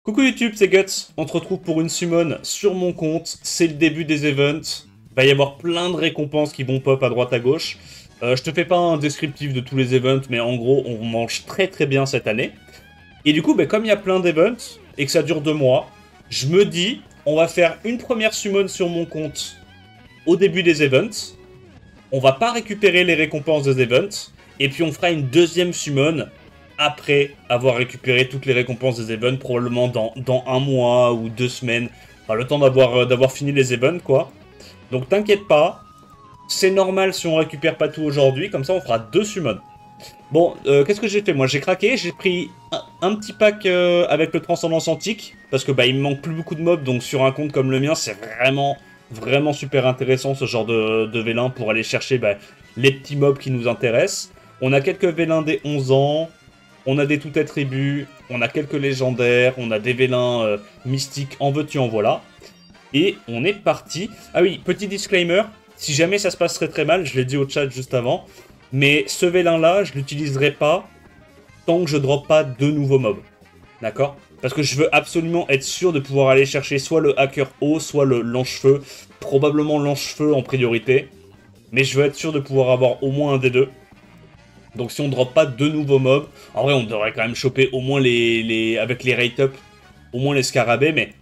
Coucou YouTube, c'est Guts. On se retrouve pour une summon sur mon compte. C'est le début des events. Il va y avoir plein de récompenses qui vont pop à droite à gauche. Je te fais pas un descriptif de tous les events, mais en gros, on mange très très bien cette année. Et du coup, comme il y a plein d'events et que ça dure 2 mois, je me dis, on va faire une première summon sur mon compte au début des events. On va pas récupérer les récompenses des events. Et puis on fera une deuxième summon après avoir récupéré toutes les récompenses des events, probablement dans 1 mois ou 2 semaines. Enfin, le temps d'avoir fini les events, quoi. Donc t'inquiète pas, c'est normal si on récupère pas tout aujourd'hui, comme ça on fera 2 summons. Bon, qu'est-ce que j'ai fait? Moi j'ai craqué, j'ai pris un petit pack avec le Transcendance Antique, parce que il me manque plus beaucoup de mobs, donc sur un compte comme le mien, c'est vraiment super intéressant ce genre de vélin pour aller chercher les petits mobs qui nous intéressent. On a quelques vélins des 11 ans, on a des tout attributs, on a quelques légendaires, on a des vélins mystiques, en veux-tu, en voilà. Et on est parti. Ah oui, petit disclaimer, si jamais ça se passe très mal, je l'ai dit au chat juste avant, mais ce vélin-là, je l'utiliserai pas tant que je drop pas 2 nouveaux mobs. D'accord? Parce que je veux absolument être sûr de pouvoir aller chercher soit le hacker haut, soit le lance-cheveux. Probablement lance-cheveux en priorité. Mais je veux être sûr de pouvoir avoir au moins un des deux. Donc si on drop pas 2 nouveaux mobs, en vrai on devrait quand même choper au moins avec les rate up, au moins les scarabées, mais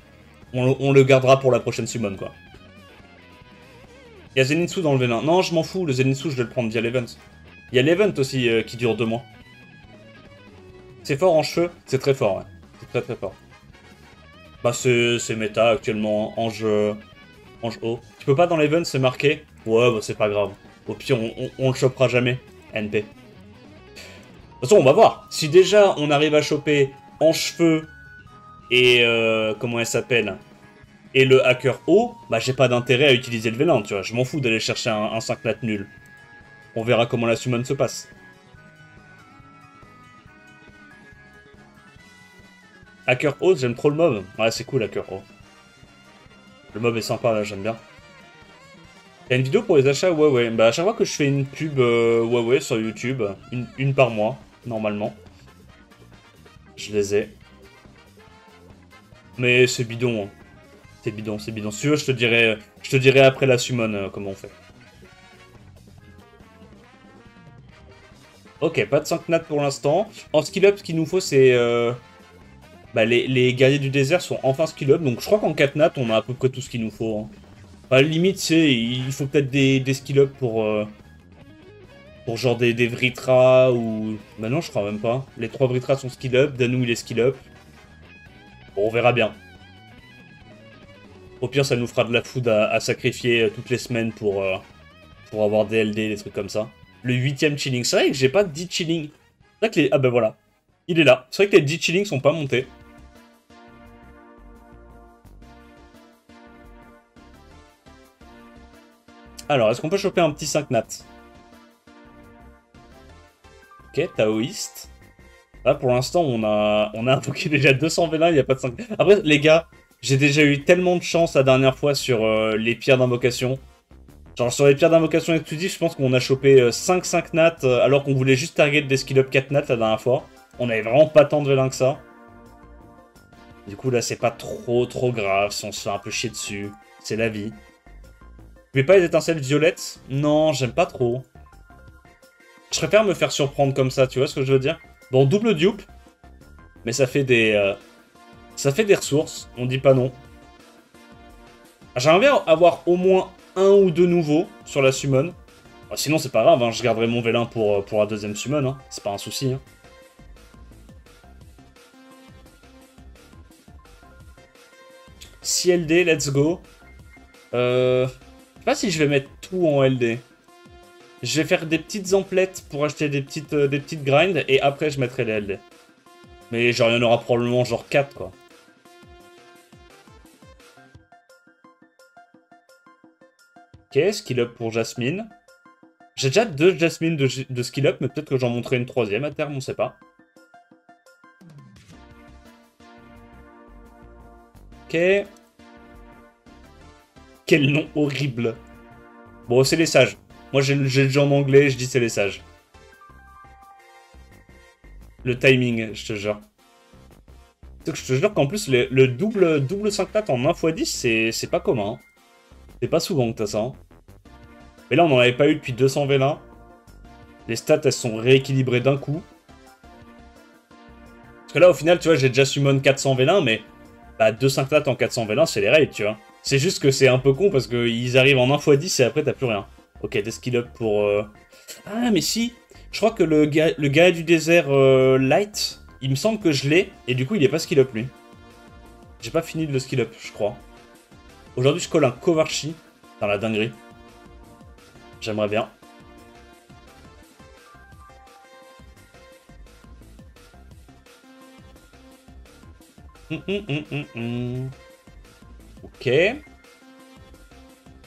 on le gardera pour la prochaine summon, quoi. Il y a Zenitsu dans le vélin. Non, je m'en fous, le Zenitsu je vais le prendre via l'event. Il y a l'event aussi qui dure 2 mois. C'est fort en cheveux, c'est très fort, ouais. C'est très fort. Bah c'est méta actuellement, ange haut. Tu peux pas dans l'event, c'est marqué. Ouais, c'est pas grave. Au pire, on le chopera jamais, NP. De toute façon, on va voir. Si déjà on arrive à choper en cheveux et comment elle s'appelle, et le hacker haut, j'ai pas d'intérêt à utiliser le vélin, tu vois. Je m'en fous d'aller chercher un 5 nat nul. On verra comment la summon se passe. Hacker haut, j'aime trop le mob. Ouais, c'est cool, hacker haut. Le mob est sympa, là, j'aime bien. Il y a une vidéo pour les achats Huawei. À chaque fois que je fais une pub Huawei sur YouTube, une par mois, normalement. Je les ai. Mais c'est bidon, hein. C'est bidon, c'est bidon. Si tu veux, je te dirai après la summon comment on fait. Ok, pas de 5 nats pour l'instant. En skill up, ce qu'il nous faut, c'est... les guerriers du désert sont enfin skill up, donc je crois qu'en 4 nats, on a à peu près tout ce qu'il nous faut. Hein. À la limite, il faut peut-être des skill up pour genre des Vritra ou... Bah non, je crois même pas. Les 3 Vritra sont skill up, Danou il est skill up. Bon, on verra bien. Au pire, ça nous fera de la food à sacrifier toutes les semaines pour avoir des LD, des trucs comme ça. Le 8ème chilling. C'est vrai que j'ai pas de 10 chilling. C'est vrai que les... Ah bah voilà. Il est là. C'est vrai que les 10 chilling sont pas montés. Alors, est-ce qu'on peut choper un petit 5 nat? Ok, taoïste. Là, pour l'instant, on a invoqué déjà 200 vélins, il n'y a pas de 5... Après, les gars, j'ai déjà eu tellement de chance la dernière fois sur les pierres d'invocation. Genre, sur les pierres d'invocation exclusives, je pense qu'on a chopé 5 nats, alors qu'on voulait juste target des skill up 4 nats la dernière fois. On avait vraiment pas tant de vélins que ça. Du coup, là, c'est pas trop grave si on se fait un peu chier dessus. C'est la vie. Vous pouvez pas les étincelles violettes? Non, j'aime pas trop. Je préfère me faire surprendre comme ça, tu vois ce que je veux dire? Bon, double dupe. Mais ça fait des... ça fait des ressources, on dit pas non. J'aimerais bien avoir au moins 1 ou 2 nouveaux sur la summon. Sinon, c'est pas grave, hein, je garderai mon vélin pour la deuxième summon. Hein. C'est pas un souci. Hein. Si LD, let's go. Je sais pas si je vais mettre tout en LD. Je vais faire des petites emplettes pour acheter des petites grinds et après je mettrai les LD. Mais genre, il y en aura probablement genre 4 quoi. Ok, skill up pour Jasmine. J'ai déjà 2 Jasmine de skill up, mais peut-être que j'en monterai une 3ème à terme, on sait pas. Ok. Quel nom horrible. Bon, c'est les sages. Moi, j'ai le jeu en anglais, je dis c'est les sages. Le timing, je te jure. C'est que je te jure qu'en plus, le double 5 nat en 1x10, c'est pas commun. Hein. C'est pas souvent que t'as ça. Hein. Mais là, on n'en avait pas eu depuis 200 vélins. Les stats, elles sont rééquilibrées d'un coup. Parce que là, au final, tu vois, j'ai déjà summon 400 vélins, mais bah, 2-5 nat en 400 vélins, c'est les raids, tu vois. C'est juste que c'est un peu con parce qu'ils arrivent en 1x10 et après, t'as plus rien. Ok, des skill up pour... Ah, mais si. Je crois que le gars du désert light, il me semble que je l'ai, et du coup, il est pas skill up, lui. J'ai pas fini de le skill up, je crois. Aujourd'hui, je colle un Kovarchi dans la dinguerie. J'aimerais bien. Ok.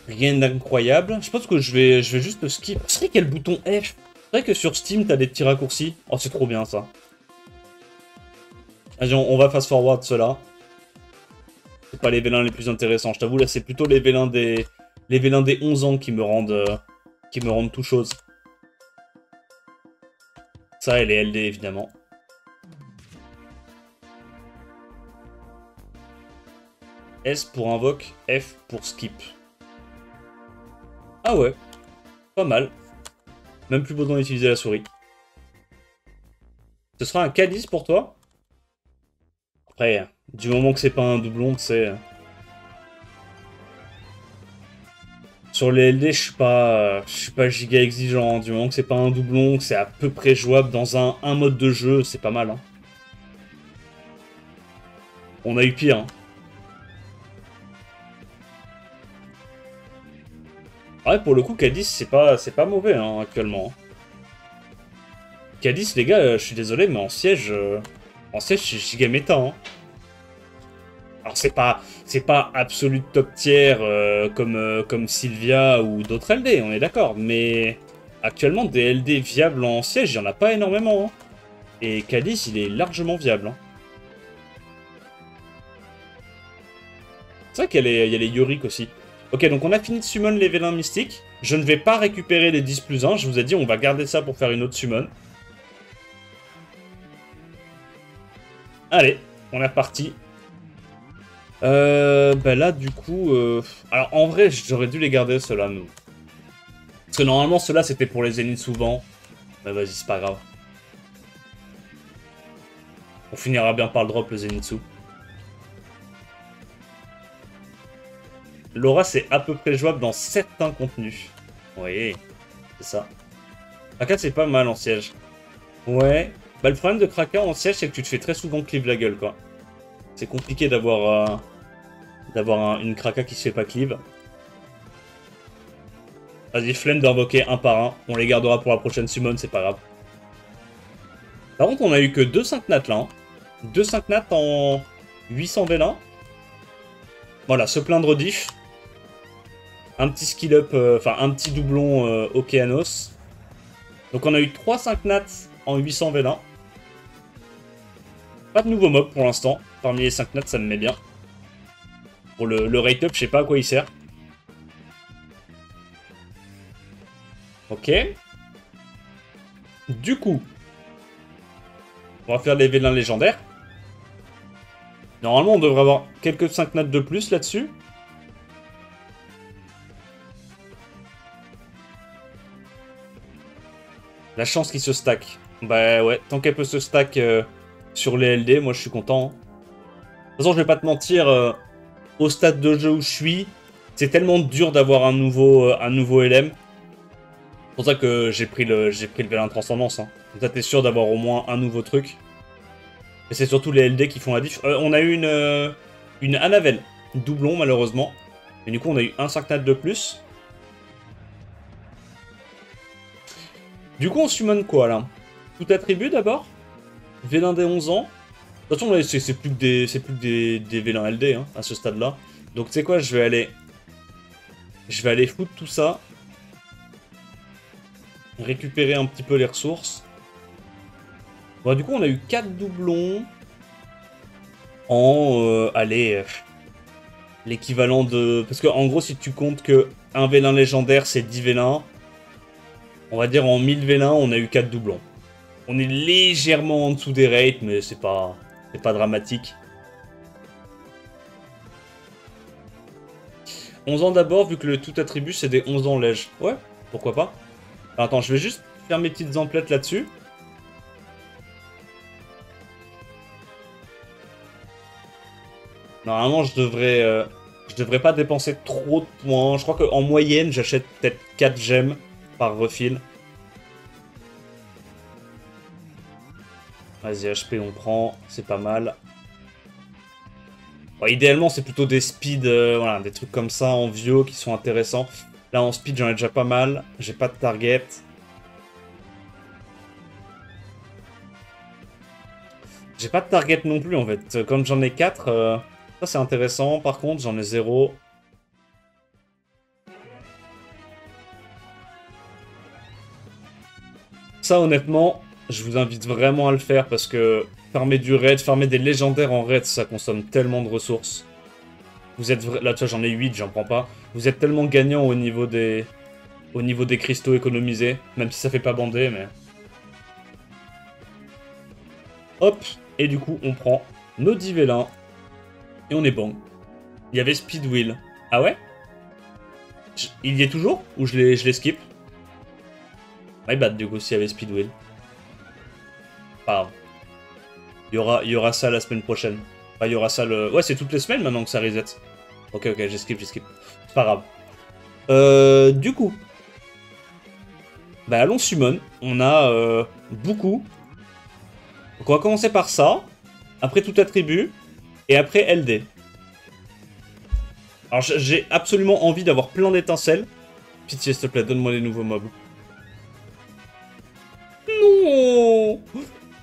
Rien d'incroyable. Je pense que je vais juste le skip. C'est vrai quel bouton F. C'est vrai que sur Steam, t'as des petits raccourcis. Oh, c'est trop bien, ça. Vas-y, on va fast forward cela. C'est pas les vélins les plus intéressants. Je t'avoue, là, c'est plutôt les vélins des 11 ans qui me rendent tout chose. Ça et les LD, évidemment. S pour invoque, F pour skip. Ah ouais, pas mal. Même plus besoin d'utiliser la souris. Ce sera un K10 pour toi? Après, du moment que c'est pas un doublon, c'est... Sur les LD, je suis pas giga exigeant. Du moment que c'est pas un doublon, que c'est à peu près jouable dans un mode de jeu, c'est pas mal. Hein. On a eu pire. Hein. Ouais, pour le coup, K10, c'est pas mauvais hein, actuellement. K10, les gars, je suis désolé, mais en siège, c'est giga méta. Hein. Alors c'est pas absolu top tier comme Sylvia ou d'autres LD, on est d'accord. Mais actuellement, des LD viables en siège, il n'y en a pas énormément. Hein. Et K10, il est largement viable. Hein. C'est vrai qu'il y a les Yorick aussi. Ok, donc on a fini de summon les vélins mystiques. Je ne vais pas récupérer les 10+1. Je vous ai dit, on va garder ça pour faire une autre summon. Allez, on est reparti. Bah là, du coup... Alors, en vrai, j'aurais dû les garder, ceux-là. Mais... Parce que normalement, ceux-là, c'était pour les zéniths souvent. Mais vas-y, c'est pas grave. On finira bien par le drop, le Zenitsu. L'aura, c'est à peu près jouable dans certains contenus. Oui, c'est ça. Kraka, c'est pas mal en siège. Ouais. Bah, le problème de Kraka en siège, c'est que tu te fais très souvent cleave la gueule, quoi. C'est compliqué d'avoir une Kraka qui se fait pas cleave. Vas-y, flemme d'invoquer un par un. On les gardera pour la prochaine summon, c'est pas grave. Par contre, on a eu que 2 5 nat là. Hein. 2 5 nat en 800 vélins. Voilà, se plaindre diff. Un petit skill up, enfin un petit doublon Okeanos. Donc on a eu 3 5 nat en 800 vélins. Pas de nouveau mob pour l'instant. Parmi les 5 nats, ça me met bien. Pour le rate up, je sais pas à quoi il sert. Ok. Du coup, on va faire les vélins légendaires. Normalement, on devrait avoir quelques 5 nats de plus là-dessus. La chance qu'il se stack. Bah ouais, tant qu'elle peut se stack sur les LD, moi je suis content. Hein. De toute façon, je vais pas te mentir, au stade de jeu où je suis, c'est tellement dur d'avoir un nouveau LM. C'est pour ça que j'ai pris le vélin transcendance. Hein. Comme ça, t'es sûr d'avoir au moins un nouveau truc. Et c'est surtout les LD qui font la diff. On a eu une Anavel, doublon malheureusement. Mais du coup, on a eu un 5 nat de plus. Du coup, on summon quoi, là? Tout attribut, d'abord? Vélin des 11 ans. De toute façon, c'est plus que des vélins LD, hein, à ce stade-là. Donc, tu sais quoi, je vais aller foutre tout ça. Récupérer un petit peu les ressources. Bon, du coup, on a eu 4 doublons. En, allez... l'équivalent de... Parce que, en gros, si tu comptes que un vélin légendaire, c'est 10 vélins... On va dire en 1000 vélins, on a eu 4 doublons. On est légèrement en dessous des rates, mais c'est pas dramatique. 11 ans d'abord, vu que le tout attribut, c'est des 11 ans lèges. Ouais, pourquoi pas. Alors, attends, je vais juste faire mes petites emplettes là-dessus. Normalement, je devrais pas dépenser trop de points. Je crois qu'en moyenne, j'achète peut-être 4 gemmes par refil. Vas-y, HP, on prend. C'est pas mal. Bon, idéalement, c'est plutôt des speeds, voilà, des trucs comme ça en vio qui sont intéressants. Là, en speed, j'en ai déjà pas mal. J'ai pas de target. J'ai pas de target non plus, en fait. Comme j'en ai 4, ça, c'est intéressant. Par contre, j'en ai 0. Ça, honnêtement, je vous invite vraiment à le faire parce que farmer du raid, farmer des légendaires en raid, ça consomme tellement de ressources. Vous êtes... Là, tu vois, j'en ai 8, j'en prends pas. Vous êtes tellement gagnant au niveau des... cristaux économisés. Même si ça fait pas bander, mais... Hop. Et du coup, on prend nos 10 vélins. Et on est bon. Il y avait Speed Wheel. Ah ouais? Il y est toujours? Ou je les skip? My bad, du coup, s'il y avait Speed Wheel. Pas grave. Il y aura ça la semaine prochaine. Enfin, il y aura ça le... Ouais, c'est toutes les semaines maintenant que ça reset. Ok, j'ai skip. C'est pas grave. Du coup... Bah, allons summon. On a beaucoup. Donc, on va commencer par ça. Après tout attribut. Et après LD. Alors, j'ai absolument envie d'avoir plein d'étincelles. Pitié, s'il te plaît, donne-moi les nouveaux mobs. Non!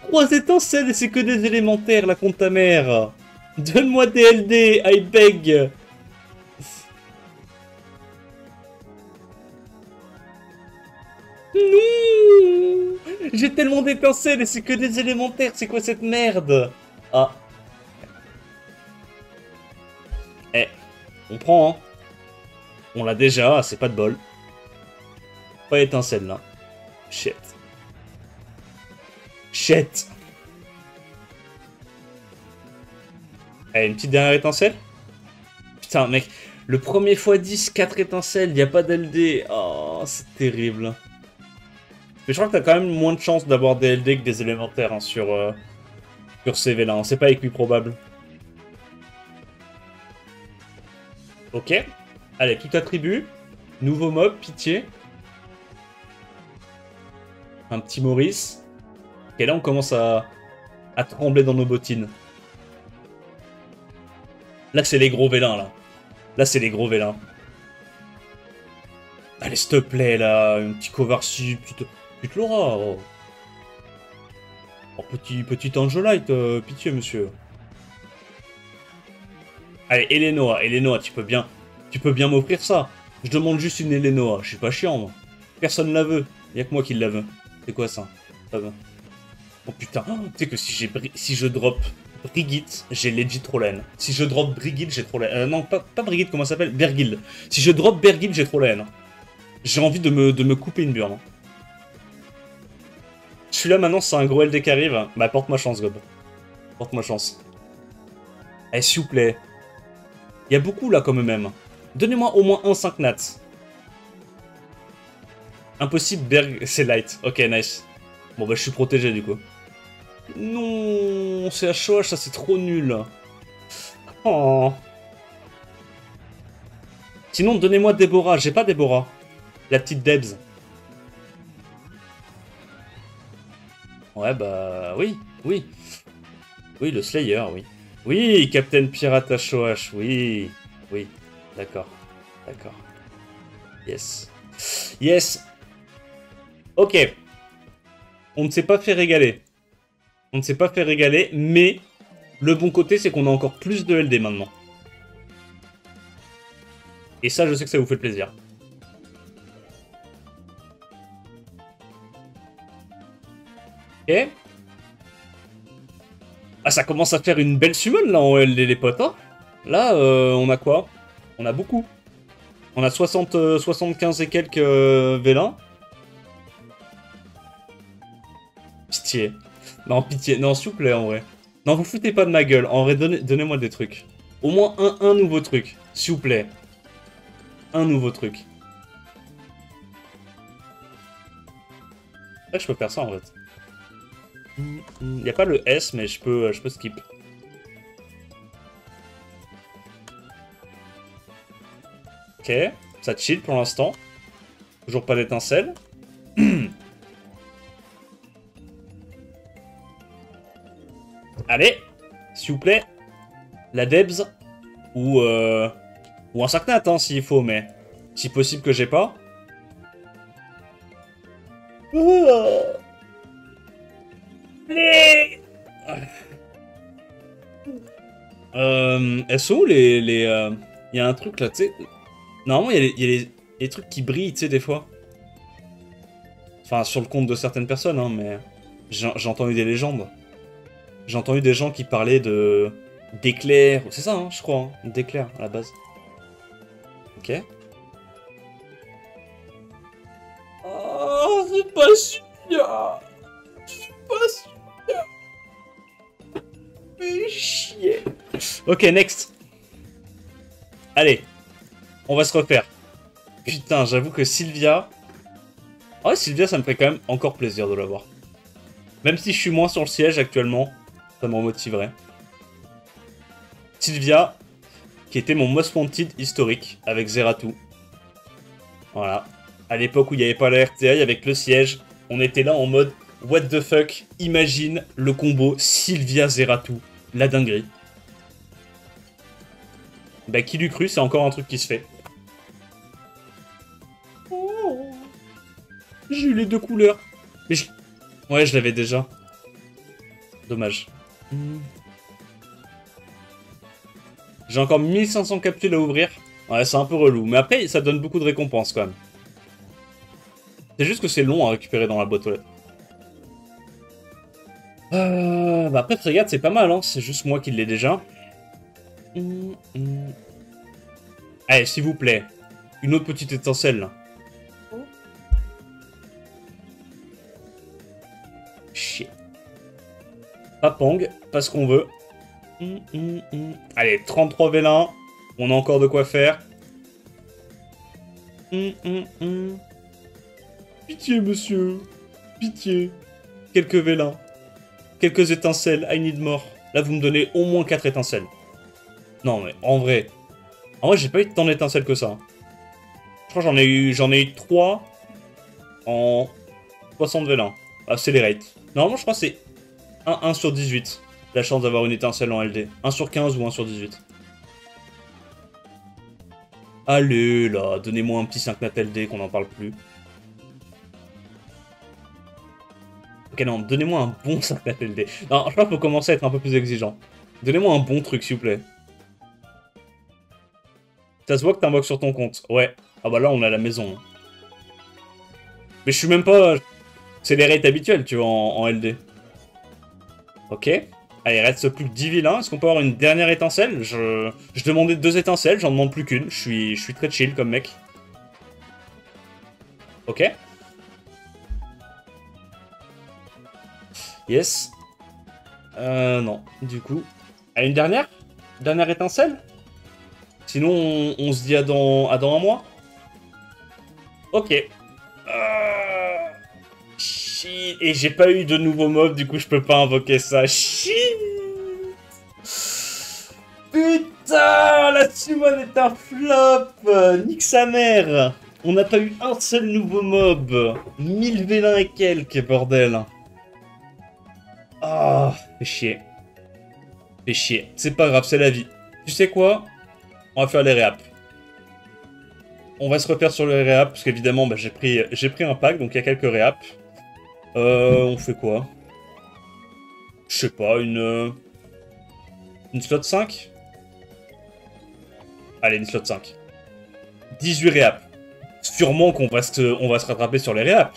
3 étincelles et c'est que des élémentaires, la compte ta mère. Donne-moi des LD, I beg. Non! J'ai tellement d'étincelles et c'est que des élémentaires, c'est quoi cette merde? Ah. Eh, on prend, hein. On l'a déjà, c'est pas de bol. Pas étincelle, là. Shit. Shit. Allez, une petite dernière étincelle. Putain, mec. Le premier x10, 4 étincelles, y a pas d'LD. Oh, c'est terrible. Mais je crois que t'as quand même moins de chances d'avoir des LD que des élémentaires hein, sur CV là. Hein. C'est pas équiprobable. Ok. Allez, tout attribut. Nouveau mob, pitié. Un petit Maurice. Et là, on commence à trembler dans nos bottines. Là, c'est les gros vélins, là. Là, c'est les gros vélins. Allez, s'il te plaît, là. Un petit Kovarsi, petite Laura. Oh, oh petit Angelite, pitié, monsieur. Allez, Elenoa, tu peux bien m'offrir ça. Je demande juste une Elenoa. Je suis pas chiant, moi. Personne la veut. Y'a que moi qui la veux. C'est quoi, ça? Ça va. Oh, putain. Oh, tu sais que si je drop Brigitte, j'ai legit trop la haine. Si je drop Brigitte, j'ai trop la haine. Non, pas Brigitte, comment ça s'appelle? Bergil. Si je drop Bergil, j'ai trop la haine. J'ai envie de me couper une burne. Je suis là maintenant, c'est un gros LD qui arrive. Bah, porte-moi chance, Gob. Porte-moi chance. Eh, s'il vous plaît. Il y a beaucoup là, comme même. Donnez-moi au moins un 5 nats. Impossible, Berg, c'est light. Ok, nice. Bon, bah, je suis protégé du coup. Non, c'est HOH, ça c'est trop nul. Oh. Sinon, donnez-moi Déborah. J'ai pas Déborah. La petite Debs. Ouais, bah, oui. Oui, le Slayer, oui. Oui, Captain Pirate HOH, oui. Oui, d'accord. D'accord. Yes. Yes. Ok. On ne s'est pas fait régaler. On ne s'est pas fait régaler, mais le bon côté, c'est qu'on a encore plus de LD maintenant. Et ça, je sais que ça vous fait plaisir. Ok. Ah, ça commence à faire une belle summon, là, en LD, les potes, hein. Là, on a quoi? On a beaucoup. On a 75 et quelques vélins. Pitié. Non, pitié. Non, s'il vous plaît, en vrai. Non, vous foutez pas de ma gueule. En vrai, donnez-moi des trucs. Au moins un nouveau truc. S'il vous plaît. un nouveau truc. Ouais, je peux faire ça en fait. Il n'y a pas le S, mais je peux skip. Ok, ça chill pour l'instant. Toujours pas d'étincelle. Allez, s'il vous plaît. La Debs. Ou un Sacknat, hein, s'il faut, mais si possible que j'ai pas. Elles sont où les. Il y a un truc là, tu sais. Normalement, il y a les trucs qui brillent, tu sais, des fois. Enfin, sur le compte de certaines personnes, hein, mais j'ai entendu des légendes. J'ai entendu des gens qui parlaient de d'éclairs. C'est ça, hein, je crois, hein, d'éclairs à la base. Ok. Oh, c'est pas sûr. C'est pas sûr. Fais chier. Ok, next. Allez, on va se refaire. Putain, j'avoue que Sylvia... Ah ouais, Sylvia, ça me ferait quand même encore plaisir de l'avoir. Même si je suis moins sur le siège actuellement, ça me motiverait. Sylvia, qui était mon Most Wanted historique, avec Zeratou. Voilà. À l'époque où il n'y avait pas la RTI, avec le siège, on était là en mode what the fuck, imagine le combo Sylvia-Zeratou. La dinguerie. Bah, qui l'eût cru, c'est encore un truc qui se fait. Oh, j'ai eu les deux couleurs. Mais je... Ouais, je l'avais déjà. Dommage. J'ai encore 1500 capsules à ouvrir. Ouais, c'est un peu relou. Mais après, ça donne beaucoup de récompenses, quand même. C'est juste que c'est long à récupérer dans la boîte aux lettres. Bah après, Frégate, c'est pas mal, hein. C'est juste moi qui l'ai déjà. Allez, s'il vous plaît. Une autre petite étincelle, là. Chier. Papang, pas ce qu'on veut. Allez, 33 vélins. On a encore de quoi faire. Pitié, monsieur. Pitié. Quelques vélins. Quelques étincelles. I need more. Là, vous me donnez au moins 4 étincelles. Non, mais en vrai. En vrai, j'ai pas eu tant d'étincelles que ça. Je crois que j'en ai eu 3 en 60 vélins. Accelerate. Normalement, je crois que c'est 1 sur 18. La chance d'avoir une étincelle en LD. 1 sur 15 ou 1 sur 18. Allez, là, donnez-moi un petit 5 nat LD qu'on n'en parle plus. Ok, non, donnez-moi un bon 5 nat LD. Non, je crois qu'il faut commencer à être un peu plus exigeant. Donnez-moi un bon truc, s'il vous plaît. Ça se voit que t'invoques sur ton compte. Ouais. Ah bah là, on est à la maison. Mais je suis même pas... C'est les rates habituels, tu vois, en LD. Ok. Allez, il reste plus que 10 vilains. Est-ce qu'on peut avoir une dernière étincelle? Je demandais 2 étincelles, j'en demande plus qu'une. Je suis très chill comme mec. Ok. Yes. Non. Du coup... Allez, une dernière? Dernière étincelle? Sinon, on se dit à dans un mois? Ok. Shit. Et j'ai pas eu de nouveaux mobs, du coup je peux pas invoquer ça. Shit. Putain, la summon est un flop. Nique sa mère. On n'a pas eu un seul nouveau mob. 1000 vélins et quelques, bordel. Ah, fait chier. Fait chier. C'est pas grave, c'est la vie. Tu sais quoi? On va faire les réaps. On va se refaire sur les réaps, parce qu'évidemment, bah, j'ai pris un pack, donc il y a quelques réaps. On fait quoi? Je sais pas, une slot 5? Allez, une slot 5. 18 réaps. Sûrement qu'on va on va se rattraper sur les réaps.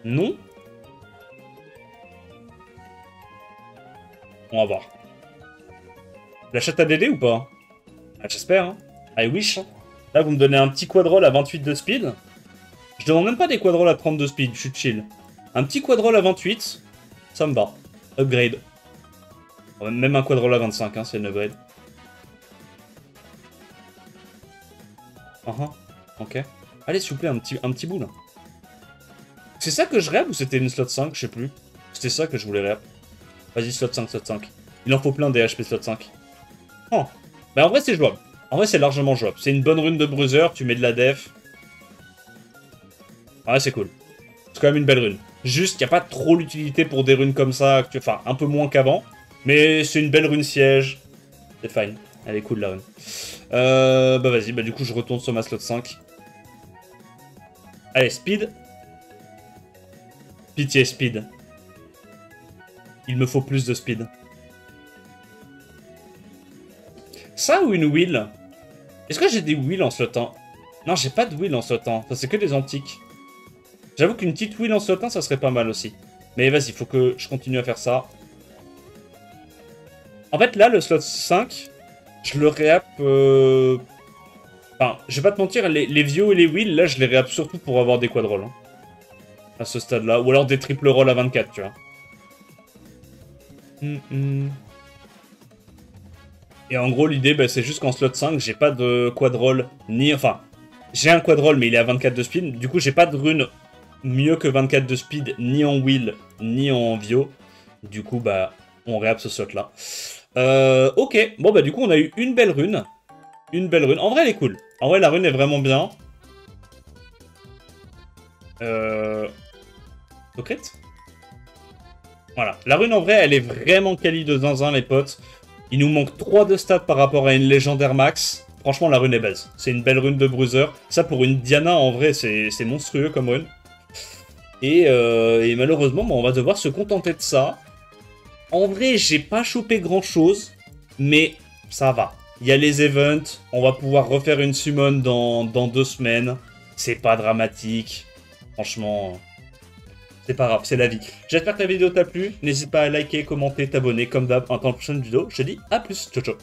Non? On va voir. La chatte à Dédé ou pas? Ah, j'espère, hein. I wish. Là, vous me donnez un petit quadroll à 28 de speed. Je demande même pas des quadrolls à 32 speed, je suis chill. Un petit quadroll à 28, ça me va. Upgrade. Même un quadroll à 25, hein, c'est une upgrade. Ok. Allez, s'il vous plaît, un petit bout, là. C'est ça que je rêve ou c'était une slot 5? Je sais plus. C'était ça que je voulais rêve. Vas-y, slot 5, slot 5. Il en faut plein des HP slot 5. Oh. Bah en vrai, c'est jouable. En vrai, c'est largement jouable. C'est une bonne rune de bruiser, tu mets de la def. Ouais, c'est cool. C'est quand même une belle rune. Juste, il n'y a pas trop l'utilité pour des runes comme ça. Enfin, un peu moins qu'avant. Mais c'est une belle rune siège. C'est fine. Elle est cool, la rune. Bah vas-y, bah du coup, je retourne sur ma slot 5. Allez, speed. Pitié, speed. Il me faut plus de speed. Ça ou une wheel? Est-ce que j'ai des wheels en slot 1? Non, j'ai pas de wheel en slot 1. Ça, c'est que des antiques. J'avoue qu'une petite wheel en slot 1, ça serait pas mal aussi. Mais vas-y, faut que je continue à faire ça. En fait, là, le slot 5, je le réapp... Enfin, je vais pas te mentir, les vieux et les wheels, là, je les réapp surtout pour avoir des quadrolls. Hein, à ce stade-là. Ou alors des triple rolls à 24, tu vois. Et en gros, l'idée, bah, c'est juste qu'en slot 5, j'ai pas de quadroll, ni... Enfin, j'ai un quadroll, mais il est à 24 de speed. Du coup, j'ai pas de rune mieux que 24 de speed, ni en wheel, ni en vio. Du coup, bah, on réapp ce slot-là. Ok, bon, bah, du coup, on a eu une belle rune. Une belle rune. En vrai, elle est cool. En vrai, la rune est vraiment bien. Secret. Voilà. La rune, en vrai, elle est vraiment quali de zinzin, les potes. Il nous manque 3 de stats par rapport à une légendaire max. Franchement, la rune est base. C'est une belle rune de bruiser. Ça, pour une Diana, en vrai, c'est monstrueux comme rune. Et malheureusement, on va devoir se contenter de ça. En vrai, j'ai pas chopé grand-chose. Mais ça va. Il y a les events. On va pouvoir refaire une summon dans 2 semaines. C'est pas dramatique. Franchement... C'est pas grave, c'est la vie. J'espère que la vidéo t'a plu. N'hésite pas à liker, commenter, t'abonner. Comme d'hab, attends la prochaine vidéo. Je te dis à plus. Ciao, ciao.